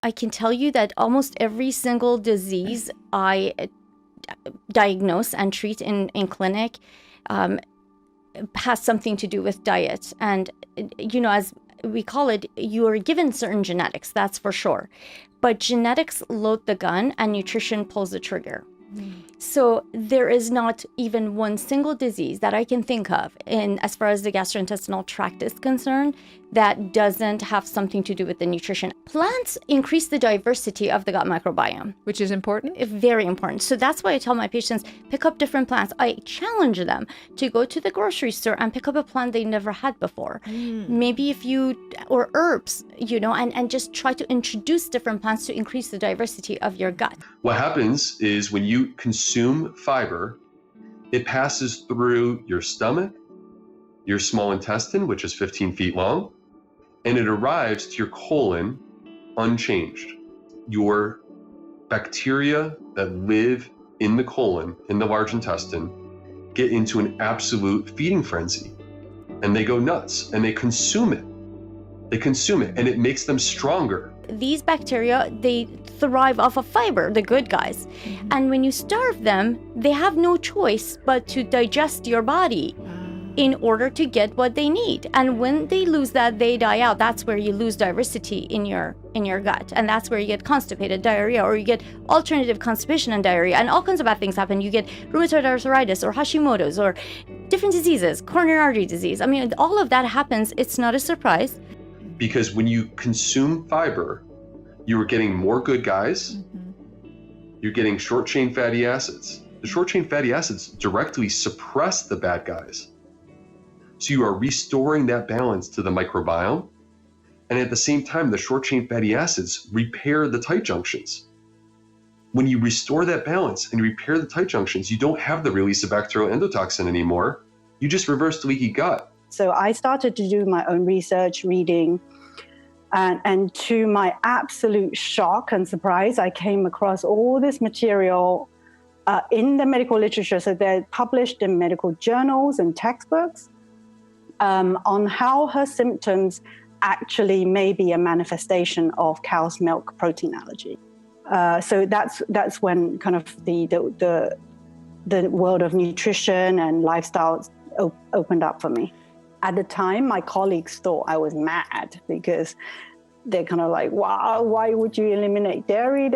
I can tell you that almost every single disease I diagnose and treat in clinic has something to do with diet. And, as we call it, you are given certain genetics, that's for sure. But genetics load the gun and nutrition pulls the trigger. So there is not even one single disease that I can think of as far as the gastrointestinal tract is concerned that doesn't have something to do with the nutrition. Plants increase the diversity of the gut microbiome. Which is important? Very important. So that's why I tell my patients, pick up different plants. I challenge them to go to the grocery store and pick up a plant they never had before. Maybe or herbs, and just try to introduce different plants to increase the diversity of your gut. What happens is when you consume fiber, it passes through your stomach, your small intestine, which is 15 feet long, and it arrives to your colon unchanged. Your bacteria that live in the colon, in the large intestine, get into an absolute feeding frenzy, and they go nuts, and they consume it. And it makes them stronger. These bacteria, they thrive off of fiber, the good guys. And when you starve them, they have no choice but to digest your body in order to get what they need. And when they lose that, they die out. That's where you lose diversity in your gut. And that's where you get constipated, diarrhea, or you get alternative constipation and diarrhea. And all kinds of bad things happen. You get rheumatoid arthritis or Hashimoto's or different diseases, coronary artery disease. I mean, all of that happens. It's not a surprise. Because when you consume fiber, you are getting more good guys. You're getting short-chain fatty acids. The short-chain fatty acids directly suppress the bad guys. So you are restoring that balance to the microbiome. And at the same time, the short-chain fatty acids repair the tight junctions. When you restore that balance and repair the tight junctions, you don't have the release of bacterial endotoxin anymore. You just reverse the leaky gut. So I started to do my own research, reading, and to my absolute shock and surprise, I came across all this material in the medical literature. So they're published in medical journals and textbooks on how her symptoms actually may be a manifestation of cow's milk protein allergy. So that's when kind of the world of nutrition and lifestyle opened up for me. At the time, my colleagues thought I was mad because they're kind of like, wow, why would you eliminate dairy?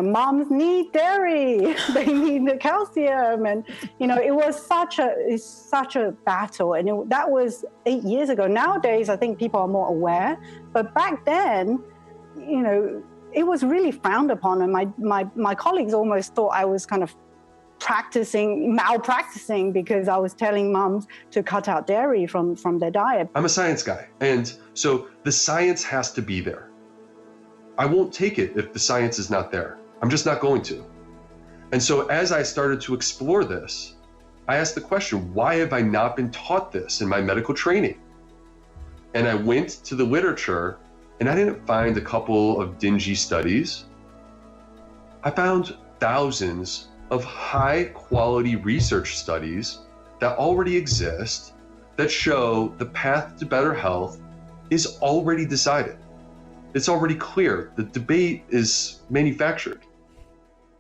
Moms need dairy. They need the calcium. And, it was such a battle. And that was 8 years ago. Nowadays, I think people are more aware. But back then, it was really frowned upon. And my colleagues almost thought I was kind of malpracticing because I was telling moms to cut out dairy from their diet. I'm a science guy, and so the science has to be there. I won't take it if the science is not there. I'm just not going to. And so as I started to explore this, I asked the question, why have I not been taught this in my medical training? And I went to the literature, and I didn't find a couple of dingy studies. I found thousands of high quality research studies that already exist that show the path to better health is already decided. It's already clear. The debate is manufactured.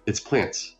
It's plants.